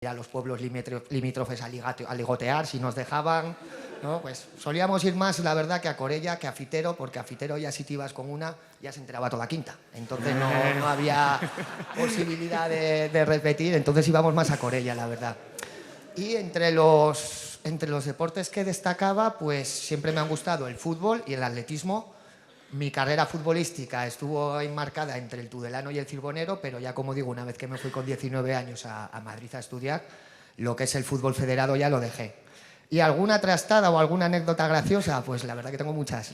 ir a los pueblos limítrofes a ligotear si nos dejaban, ¿no? Pues solíamos ir más, la verdad, que a Corella, que a Fitero, porque a Fitero ya si te ibas con una, ya se enteraba toda quinta. Entonces no había posibilidad de repetir, entonces íbamos más a Corella, la verdad. Y entre los deportes que destacaba, pues siempre me han gustado el fútbol y el atletismo. Mi carrera futbolística estuvo enmarcada entre el Tudelano y el Cirbonero, pero ya, como digo, una vez que me fui con 19 años a Madrid a estudiar, lo que es el fútbol federado ya lo dejé. ¿Y alguna trastada o alguna anécdota graciosa? Pues la verdad que tengo muchas.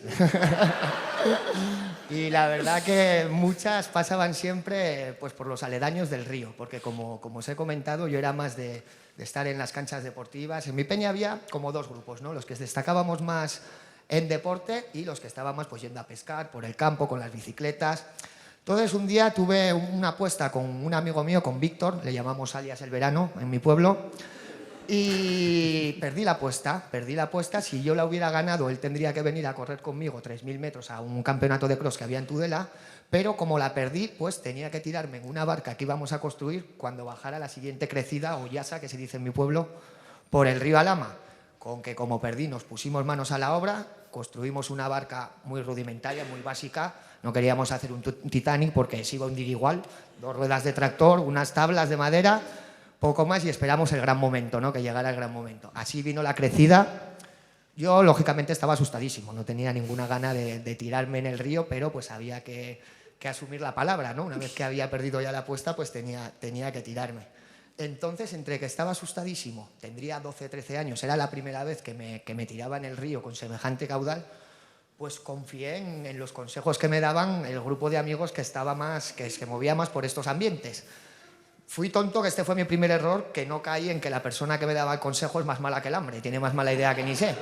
Y la verdad que muchas pasaban siempre pues, por los aledaños del río, porque como os he comentado, yo era más de estar en las canchas deportivas. En mi peña había como dos grupos, ¿no? Los que destacábamos más en deporte y los que estábamos pues, yendo a pescar por el campo, con las bicicletas. Entonces un día tuve una apuesta con un amigo mío, con Víctor, le llamamos alias El Verano, en mi pueblo, y perdí la apuesta. Si yo la hubiera ganado, él tendría que venir a correr conmigo 3.000 metros a un campeonato de cross que había en Tudela, pero como la perdí, pues tenía que tirarme en una barca que íbamos a construir cuando bajara la siguiente crecida, o yasa, que se dice en mi pueblo, por el río Alhama. Con que como perdí nos pusimos manos a la obra, construimos una barca muy rudimentaria, muy básica. No queríamos hacer un Titanic porque se iba a hundir igual, 2 ruedas de tractor, unas tablas de madera, poco más, y esperamos el gran momento, ¿no? Que llegara el gran momento. Así vino la crecida. Yo lógicamente estaba asustadísimo, no tenía ninguna gana de tirarme en el río, pero pues había que asumir la palabra, ¿no? Una vez que había perdido ya la apuesta, pues tenía que tirarme. Entonces, entre que estaba asustadísimo, tendría 12, 13 años, era la primera vez que me tiraba en el río con semejante caudal, pues confié en los consejos que me daban el grupo de amigos que se movía más por estos ambientes. Fui tonto, que este fue mi primer error, que no caí en que la persona que me daba el consejo es más mala que el hambre, tiene más mala idea que ni sé.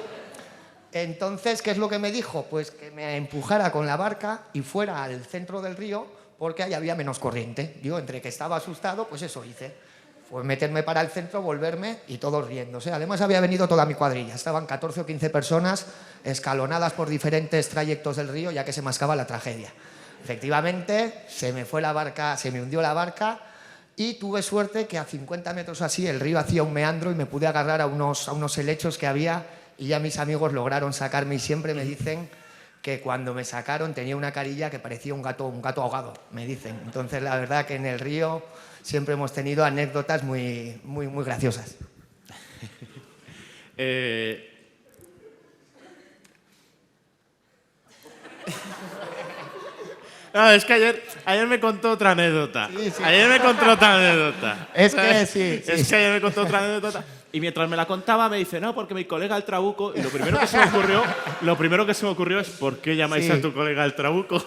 Entonces, ¿qué es lo que me dijo? Pues que me empujara con la barca y fuera al centro del río, porque ahí había menos corriente. Yo, entre que estaba asustado, pues eso hice. Fue meterme para el centro, volverme y todos riéndose. Además había venido toda mi cuadrilla, estaban 14 o 15 personas escalonadas por diferentes trayectos del río, ya que se mascaba la tragedia. Efectivamente, se me fue la barca, se me hundió la barca y tuve suerte que a 50 metros así el río hacía un meandro y me pude agarrar a unos helechos que había, y ya mis amigos lograron sacarme, y siempre me dicen que cuando me sacaron tenía una carilla que parecía un gato ahogado, me dicen. Entonces la verdad que en el río siempre hemos tenido anécdotas muy graciosas. No, es que ayer me contó otra anécdota. Sí. Ayer me contó otra anécdota. Es que sí. Es que ayer me contó otra anécdota. Y mientras me la contaba me dice, no, porque mi colega el Trabuco. Y lo primero que se me ocurrió es, ¿por qué llamáis a tu colega el Trabuco?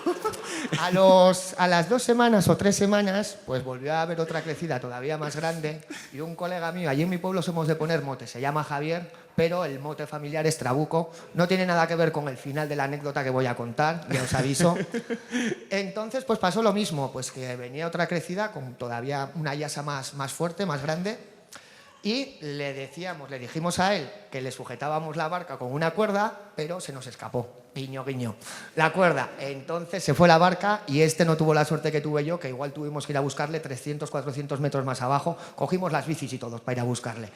A las 2 semanas o 3 semanas, pues volvió a haber otra crecida todavía más grande, y un colega mío, allí en mi pueblo somos de poner motes, se llama Javier, pero el mote familiar es Trabuco. No tiene nada que ver con el final de la anécdota que voy a contar, ya os aviso. Entonces, pues pasó lo mismo, pues que venía otra crecida con todavía una yasa más fuerte, más grande, y le dijimos a él que le sujetábamos la barca con una cuerda, pero se nos escapó, guiño, guiño, la cuerda. Entonces se fue la barca y este no tuvo la suerte que tuve yo, que igual tuvimos que ir a buscarle 300, 400 metros más abajo. Cogimos las bicis y todos para ir a buscarle.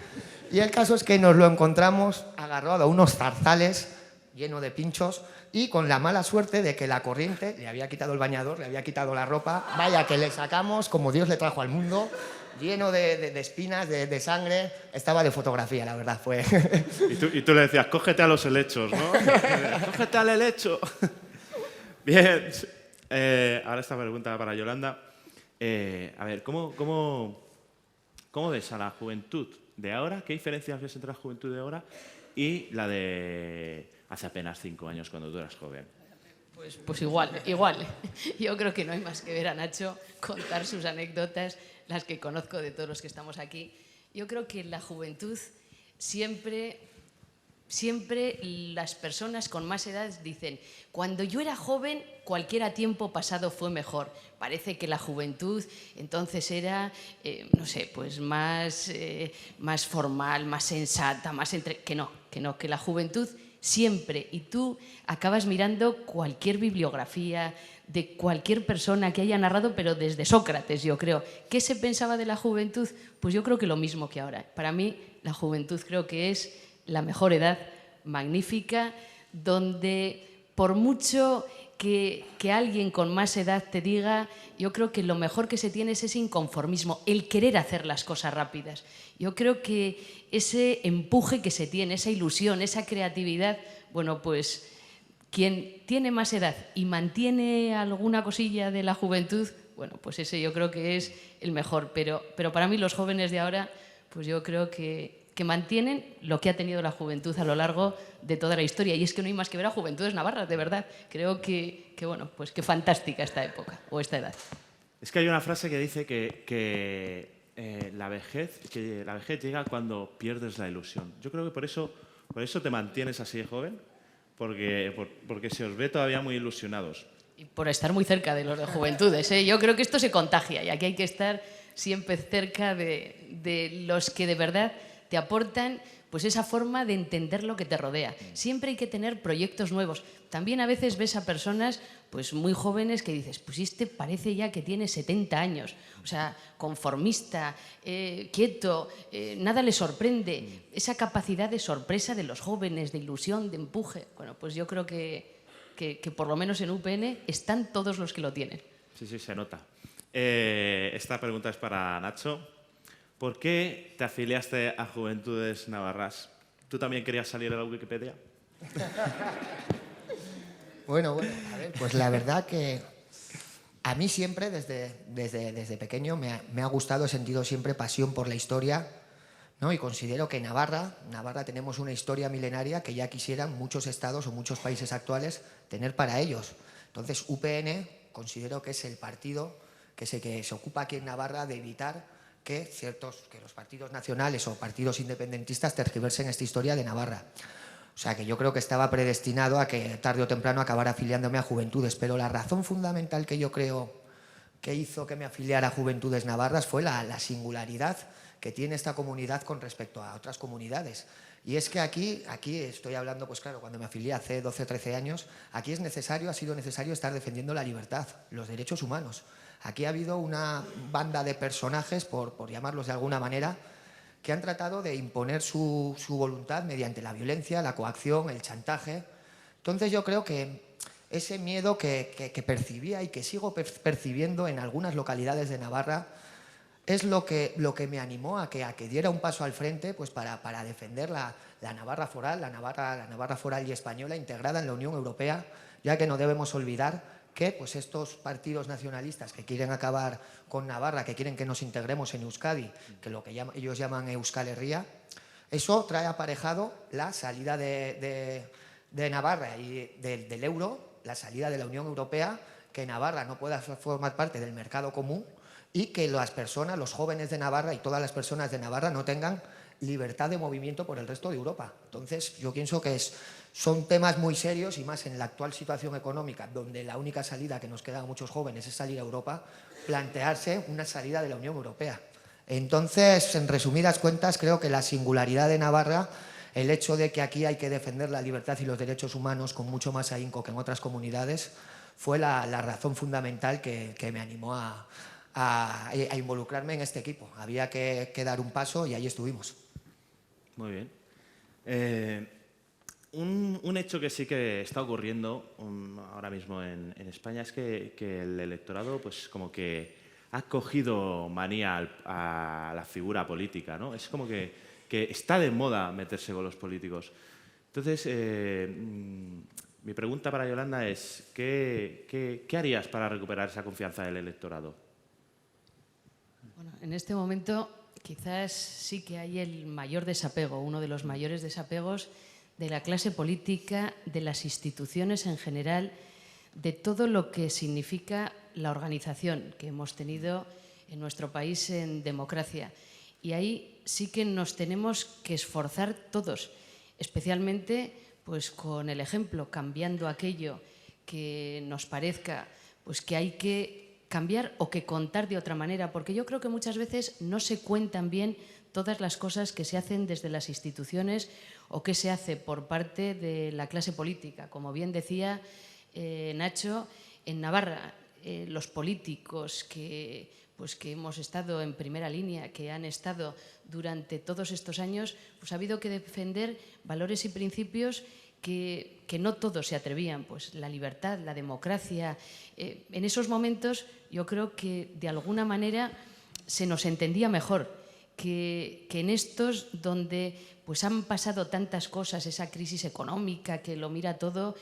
Y el caso es que nos lo encontramos agarrado a unos zarzales lleno de pinchos, y con la mala suerte de que la corriente le había quitado el bañador, le había quitado la ropa. Vaya que le sacamos como Dios le trajo al mundo, lleno de espinas, de sangre. Estaba de fotografía, la verdad, fue. Y tú le decías, cógete a los helechos, ¿no? Cógete al helecho. Bien. Ahora esta pregunta para Yolanda. A ver, ¿cómo ves a la juventud de ahora? ¿Qué diferencias ves entre la juventud de ahora y la de hace apenas 5 años, cuando tú eras joven? Pues igual. Yo creo que no hay más que ver a Nacho contar sus anécdotas, las que conozco de todos los que estamos aquí. Yo creo que en la juventud siempre las personas con más edad dicen, cuando yo era joven, cualquier tiempo pasado fue mejor. Parece que la juventud entonces era, no sé, pues más formal, más sensata, que la juventud siempre, y tú acabas mirando cualquier bibliografía de cualquier persona que haya narrado, pero desde Sócrates, yo creo. ¿Qué se pensaba de la juventud? Pues yo creo que lo mismo que ahora. Para mí, la juventud creo que es la mejor edad, magnífica, donde por mucho que alguien con más edad te diga, yo creo que lo mejor que se tiene es ese inconformismo, el querer hacer las cosas rápidas. Yo creo que ese empuje que se tiene, esa ilusión, esa creatividad, bueno, pues quien tiene más edad y mantiene alguna cosilla de la juventud, bueno, pues ese yo creo que es el mejor. Pero para mí los jóvenes de ahora, pues yo creo que mantienen lo que ha tenido la juventud a lo largo de toda la historia. Y es que no hay más que ver a Juventudes Navarras, de verdad. Creo que bueno, pues qué fantástica esta época o esta edad. Es que hay una frase que dice que la vejez llega cuando pierdes la ilusión. Yo creo que por eso te mantienes así de joven, porque se os ve todavía muy ilusionados. Y por estar muy cerca de los de Juventudes, ¿eh? Yo creo que esto se contagia y aquí hay que estar siempre cerca de los que de verdad te aportan pues esa forma de entender lo que te rodea. Siempre hay que tener proyectos nuevos. También a veces ves a personas pues muy jóvenes que dices, pues este parece ya que tiene 70 años, o sea, conformista, quieto, nada le sorprende. Esa capacidad de sorpresa de los jóvenes, de ilusión, de empuje, bueno, pues yo creo que por lo menos en UPN están todos los que lo tienen. Sí, se nota. Esta pregunta es para Nacho. ¿Por qué te afiliaste a Juventudes Navarras? ¿Tú también querías salir a la Wikipedia? Bueno, a ver, pues la verdad que a mí siempre, desde pequeño, me ha gustado, he sentido siempre pasión por la historia, ¿no? Y considero que en Navarra tenemos una historia milenaria que ya quisieran muchos estados o muchos países actuales tener para ellos. Entonces, UPN considero que es el partido que se ocupa aquí en Navarra de evitar que los partidos nacionales o partidos independentistas tergiversen esta historia de Navarra. O sea, que yo creo que estaba predestinado a que tarde o temprano acabara afiliándome a Juventudes, pero la razón fundamental que yo creo que hizo que me afiliara a Juventudes Navarras fue la singularidad que tiene esta comunidad con respecto a otras comunidades. Y es que aquí estoy hablando, pues claro, cuando me afilié hace 12 o 13 años, aquí ha sido necesario estar defendiendo la libertad, los derechos humanos. Aquí ha habido una banda de personajes, por llamarlos de alguna manera, que han tratado de imponer su voluntad mediante la violencia, la coacción, el chantaje. Entonces yo creo que ese miedo que percibía y que sigo percibiendo en algunas localidades de Navarra es lo que me animó a que diera un paso al frente, pues para defender la Navarra foral, la Navarra foral y española integrada en la Unión Europea, ya que no debemos olvidar que pues estos partidos nacionalistas que quieren acabar con Navarra, que quieren que nos integremos en Euskadi, que lo que ellos llaman Euskal Herria, eso trae aparejado la salida de Navarra y del euro, la salida de la Unión Europea, que Navarra no pueda formar parte del mercado común y que las personas, los jóvenes de Navarra y todas las personas de Navarra no tengan libertad de movimiento por el resto de Europa. Entonces, yo pienso que son temas muy serios y más en la actual situación económica, donde la única salida que nos queda a muchos jóvenes es salir a Europa, plantearse una salida de la Unión Europea. Entonces, en resumidas cuentas, creo que la singularidad de Navarra, el hecho de que aquí hay que defender la libertad y los derechos humanos con mucho más ahínco que en otras comunidades, fue la razón fundamental que me animó a involucrarme en este equipo. Había que dar un paso y ahí estuvimos. Muy bien. Un hecho que sí que está ocurriendo ahora mismo en España es que el electorado pues como que ha cogido manía a la figura política, ¿no? Es como que está de moda meterse con los políticos. Entonces, mi pregunta para Yolanda es, ¿qué harías para recuperar esa confianza del electorado? Bueno, en este momento quizás sí que hay el mayor desapego, uno de los mayores desapegos de la clase política, de las instituciones en general, de todo lo que significa la organización que hemos tenido en nuestro país en democracia. Y ahí sí que nos tenemos que esforzar todos, especialmente pues, con el ejemplo, cambiando aquello que nos parezca pues, que hay que cambiar o que contar de otra manera, porque yo creo que muchas veces no se cuentan bien todas las cosas que se hacen desde las instituciones o que se hace por parte de la clase política. Como bien decía Nacho, En Navarra, los políticos pues que hemos estado en primera línea, que han estado durante todos estos años, pues ha habido que defender valores y principios que no todos se atrevían, pues la libertad, la democracia. En esos momentos yo creo que de alguna manera se nos entendía mejor que en estos donde pues han pasado tantas cosas, esa crisis económica que lo mira todo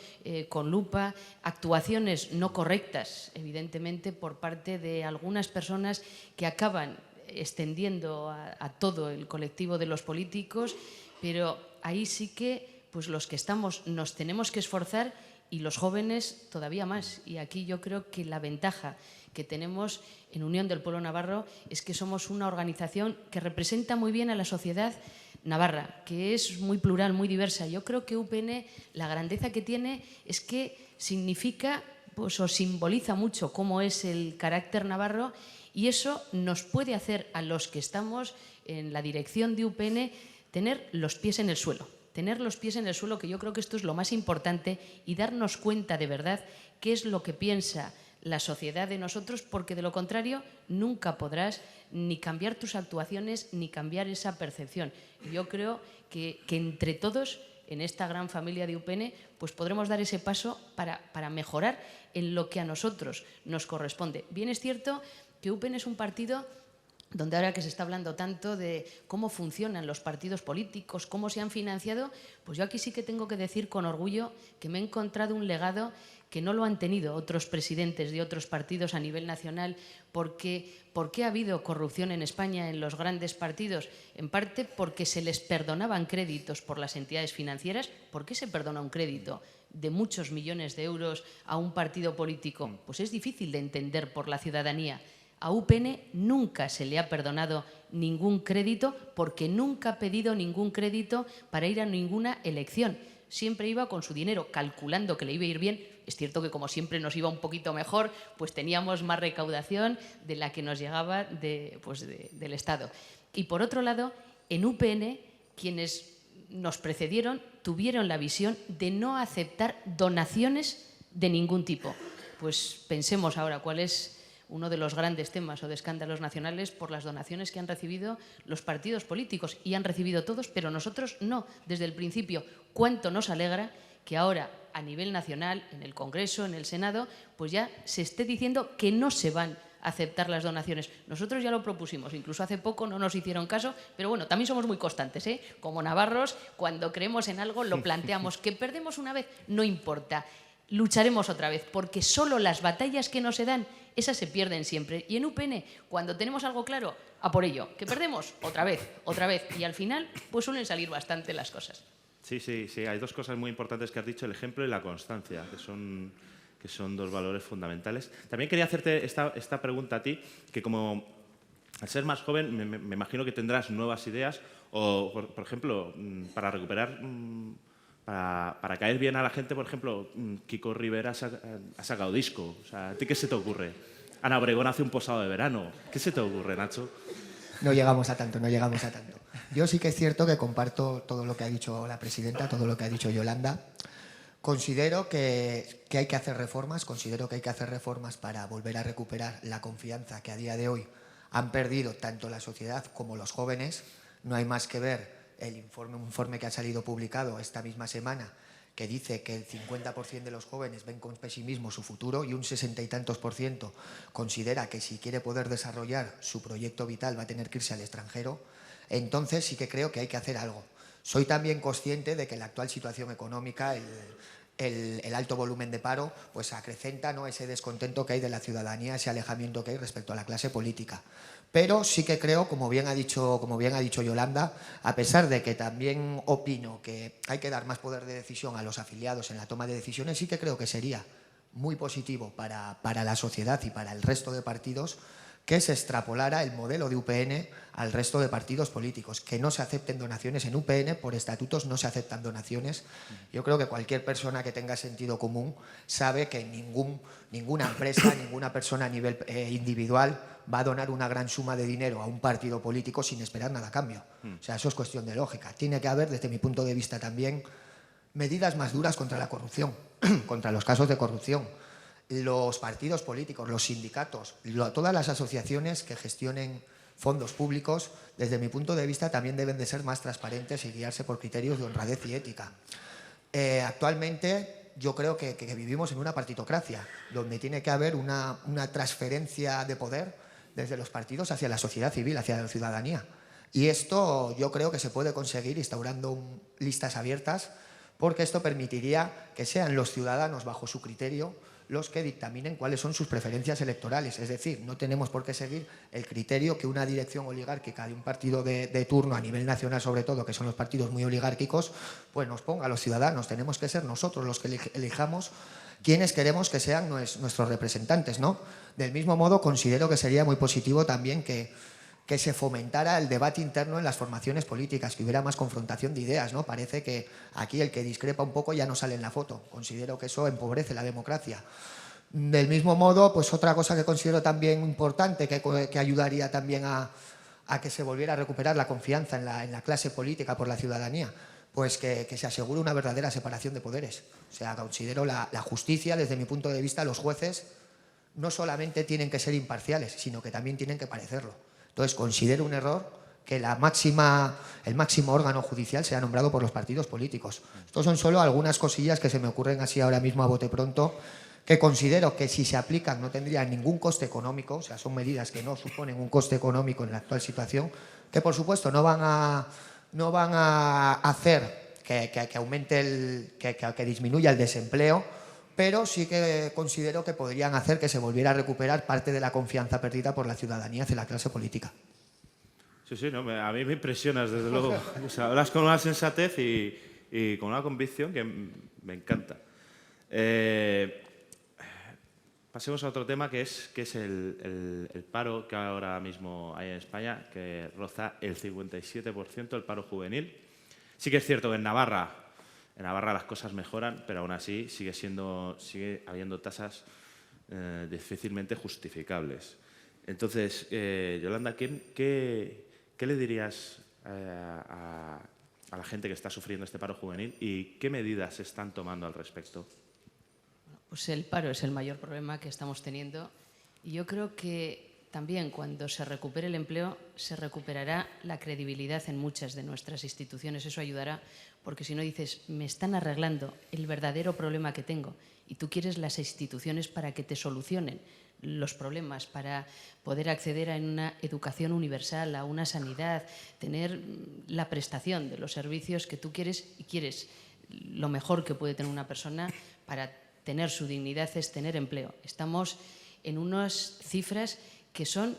con lupa, actuaciones no correctas, evidentemente, por parte de algunas personas que acaban extendiendo a todo el colectivo de los políticos, pero ahí sí que pues los que estamos nos tenemos que esforzar y los jóvenes todavía más. Y aquí yo creo que la ventaja que tenemos en Unión del Pueblo Navarro es que somos una organización que representa muy bien a la sociedad navarra, que es muy plural, muy diversa. Yo creo que UPN, la grandeza que tiene es que significa pues, o simboliza mucho cómo es el carácter navarro, y eso nos puede hacer a los que estamos en la dirección de UPN tener los pies en el suelo. Tener los pies en el suelo, que yo creo que esto es lo más importante, y darnos cuenta de verdad qué es lo que piensa la sociedad de nosotros, porque de lo contrario nunca podrás ni cambiar tus actuaciones ni cambiar esa percepción. Yo creo que entre todos en esta gran familia de UPN pues podremos dar ese paso para mejorar en lo que a nosotros nos corresponde. Bien es cierto que UPN es un partido donde ahora que se está hablando tanto de cómo funcionan los partidos políticos, cómo se han financiado, pues yo aquí sí que tengo que decir con orgullo que me he encontrado un legado que no lo han tenido otros presidentes de otros partidos a nivel nacional, porque ¿por qué ha habido corrupción en España en los grandes partidos? En parte porque se les perdonaban créditos por las entidades financieras. ¿Por qué se perdona un crédito de muchos millones de euros a un partido político? Pues es difícil de entender por la ciudadanía. A UPN nunca se le ha perdonado ningún crédito porque nunca ha pedido ningún crédito para ir a ninguna elección. Siempre iba con su dinero, calculando que le iba a ir bien. Es cierto que como siempre nos iba un poquito mejor, pues teníamos más recaudación de la que nos llegaba del Estado. Y por otro lado, en UPN, quienes nos precedieron tuvieron la visión de no aceptar donaciones de ningún tipo. Pues pensemos ahora cuál es uno de los grandes temas o de escándalos nacionales por las donaciones que han recibido los partidos políticos, y han recibido todos, pero nosotros no, desde el principio. Cuánto nos alegra que ahora a nivel nacional, en el Congreso, en el Senado, pues ya se esté diciendo que no se van a aceptar las donaciones. Nosotros ya lo propusimos, incluso hace poco no nos hicieron caso, pero bueno, también somos muy constantes, ¿eh? Como navarros, cuando creemos en algo lo planteamos. Que perdemos una vez, no importa. Lucharemos otra vez, porque solo las batallas que no se dan, esas se pierden siempre. Y en UPN, cuando tenemos algo claro, a por ello. Que perdemos, otra vez. Y al final, pues suelen salir bastante las cosas. Sí. Hay dos cosas muy importantes que has dicho, el ejemplo y la constancia, que son dos valores fundamentales. También quería hacerte esta pregunta a ti, que como al ser más joven, me imagino que tendrás nuevas ideas, o, por ejemplo, para recuperar... Para caer bien a la gente, por ejemplo, Kiko Rivera ha sacado disco. O sea, ¿a ti qué se te ocurre? Ana Obregón hace un posado de verano. ¿Qué se te ocurre, Nacho? No llegamos a tanto. Yo sí que es cierto que comparto todo lo que ha dicho la presidenta, todo lo que ha dicho Yolanda. Considero que hay que hacer reformas, para volver a recuperar la confianza que a día de hoy han perdido tanto la sociedad como los jóvenes. No hay más que ver un informe que ha salido publicado esta misma semana, que dice que el 50% de los jóvenes ven con pesimismo su futuro, y un 60 y tantos % considera que si quiere poder desarrollar su proyecto vital va a tener que irse al extranjero. Entonces sí que creo que hay que hacer algo. Soy también consciente de que la actual situación económica, el alto volumen de paro, pues acrecenta, ¿no?, ese descontento que hay de la ciudadanía, ese alejamiento que hay respecto a la clase política. Pero sí que creo, como bien ha dicho Yolanda, a pesar de que también opino que hay que dar más poder de decisión a los afiliados en la toma de decisiones, sí que creo que sería muy positivo para la sociedad y para el resto de partidos que se extrapolara el modelo de UPN al resto de partidos políticos, que no se acepten donaciones en UPN. Por estatutos no se aceptan donaciones. Yo creo que cualquier persona que tenga sentido común sabe que ninguna empresa, ninguna persona a nivel individual va a donar una gran suma de dinero a un partido político sin esperar nada a cambio. O sea, eso es cuestión de lógica. Tiene que haber, desde mi punto de vista también, medidas más duras contra la corrupción, contra los casos de corrupción. los partidos políticos, los sindicatos, todas las asociaciones que gestionen fondos públicos, desde mi punto de vista, también deben de ser más transparentes y guiarse por criterios de honradez y ética. Actualmente yo creo que vivimos en una partitocracia, donde tiene que haber una transferencia de poder desde los partidos hacia la sociedad civil, hacia la ciudadanía. Y esto yo creo que se puede conseguir instaurando listas abiertas, porque esto permitiría que sean los ciudadanos, bajo su criterio, los que dictaminen cuáles son sus preferencias electorales. Es decir, no tenemos por qué seguir el criterio que una dirección oligárquica de un partido de turno, a nivel nacional sobre todo, que son los partidos muy oligárquicos, pues nos ponga a los ciudadanos. Tenemos que ser nosotros los que elijamos quiénes queremos que sean nuestros representantes, ¿no? Del mismo modo, considero que sería muy positivo también que se fomentara el debate interno en las formaciones políticas, que hubiera más confrontación de ideas, ¿no? Parece que aquí el que discrepa un poco ya no sale en la foto. Considero que eso empobrece la democracia. Del mismo modo, pues otra cosa que considero también importante, que ayudaría también a que se volviera a recuperar la confianza en la clase política por la ciudadanía, pues que se asegure una verdadera separación de poderes. O sea, considero la justicia, desde mi punto de vista, los jueces no solamente tienen que ser imparciales, sino que también tienen que parecerlo. Entonces, considero un error que el máximo órgano judicial sea nombrado por los partidos políticos. Estos son solo algunas cosillas que se me ocurren así ahora mismo a bote pronto, que considero que si se aplican no tendrían ningún coste económico, o sea, son medidas que no suponen un coste económico en la actual situación, que por supuesto no van a hacer que aumente que disminuya el desempleo, pero sí que considero que podrían hacer que se volviera a recuperar parte de la confianza perdida por la ciudadanía hacia la clase política. Sí, no, a mí me impresionas, desde luego. O sea, hablas con una sensatez y con una convicción que me encanta. Pasemos a otro tema, que es el paro que ahora mismo hay en España, que roza el 57%, el paro juvenil. Sí que es cierto que en Navarra las cosas mejoran, pero aún así sigue habiendo tasas difícilmente justificables. Entonces, Yolanda, ¿qué le dirías a la gente que está sufriendo este paro juvenil y qué medidas se están tomando al respecto? Pues el paro es el mayor problema que estamos teniendo y yo creo que también cuando se recupere el empleo se recuperará la credibilidad en muchas de nuestras instituciones. Eso ayudará porque si no dices, me están arreglando el verdadero problema que tengo y tú quieres las instituciones para que te solucionen los problemas, para poder acceder a una educación universal, a una sanidad, tener la prestación de los servicios que tú quieres y quieres lo mejor que puede tener una persona para tener su dignidad es tener empleo. Estamos en unas cifras que son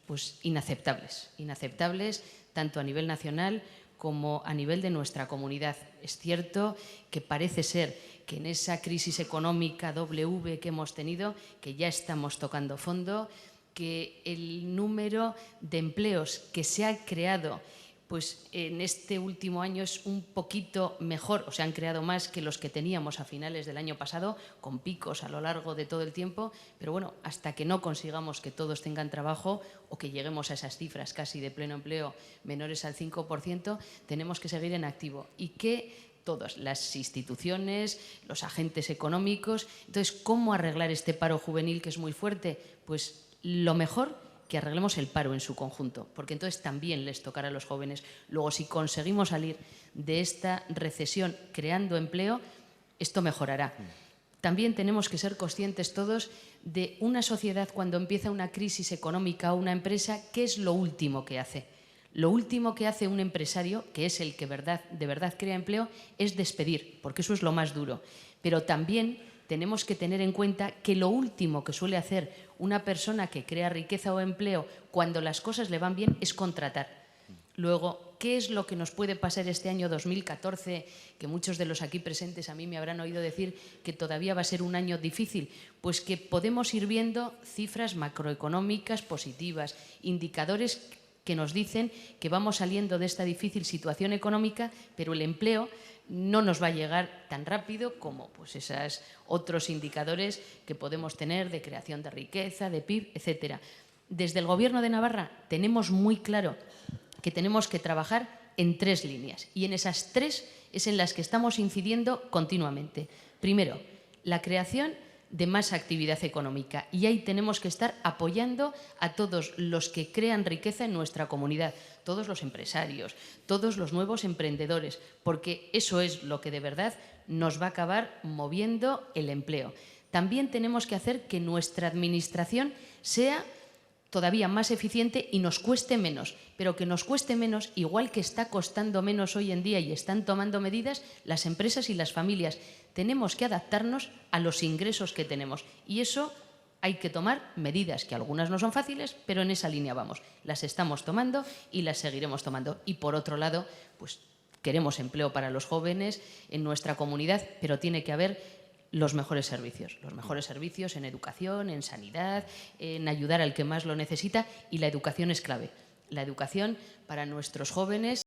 pues inaceptables tanto a nivel nacional como a nivel de nuestra comunidad. Es cierto que parece ser que en esa crisis económica W que hemos tenido, que ya estamos tocando fondo, que el número de empleos que se ha creado pues en este último año es un poquito mejor, o se han creado más que los que teníamos a finales del año pasado, con picos a lo largo de todo el tiempo, pero bueno, hasta que no consigamos que todos tengan trabajo o que lleguemos a esas cifras casi de pleno empleo menores al 5%, tenemos que seguir en activo y que todas las instituciones, los agentes económicos. Entonces, ¿cómo arreglar este paro juvenil que es muy fuerte? Pues lo mejor que arreglemos el paro en su conjunto, porque entonces también les tocará a los jóvenes. Luego, si conseguimos salir de esta recesión creando empleo, esto mejorará. También tenemos que ser conscientes todos de una sociedad cuando empieza una crisis económica o una empresa, ¿qué es lo último que hace? Lo último que hace un empresario, que es el que de verdad crea empleo, es despedir, porque eso es lo más duro. Pero también tenemos que tener en cuenta que lo último que suele hacer una persona que crea riqueza o empleo cuando las cosas le van bien es contratar. Luego, ¿qué es lo que nos puede pasar este año 2014? Que muchos de los aquí presentes a mí me habrán oído decir que todavía va a ser un año difícil. Pues que podemos ir viendo cifras macroeconómicas positivas, indicadores que nos dicen que vamos saliendo de esta difícil situación económica, pero el empleo no nos va a llegar tan rápido como pues, esos otros indicadores que podemos tener de creación de riqueza, de PIB, etcétera. Desde el Gobierno de Navarra tenemos muy claro que tenemos que trabajar en 3 líneas y en esas 3 es en las que estamos incidiendo continuamente. Primero, la creación de más actividad económica. Y ahí tenemos que estar apoyando a todos los que crean riqueza en nuestra comunidad, todos los empresarios, todos los nuevos emprendedores, porque eso es lo que de verdad nos va a acabar moviendo el empleo. También tenemos que hacer que nuestra administración sea todavía más eficiente y nos cueste menos, pero que nos cueste menos, igual que está costando menos hoy en día y están tomando medidas las empresas y las familias. Tenemos que adaptarnos a los ingresos que tenemos y eso hay que tomar medidas, que algunas no son fáciles, pero en esa línea vamos. Las estamos tomando y las seguiremos tomando. Y por otro lado, pues queremos empleo para los jóvenes en nuestra comunidad, pero tiene que haber los mejores servicios en educación, en sanidad, en ayudar al que más lo necesita, y la educación es clave. La educación para nuestros jóvenes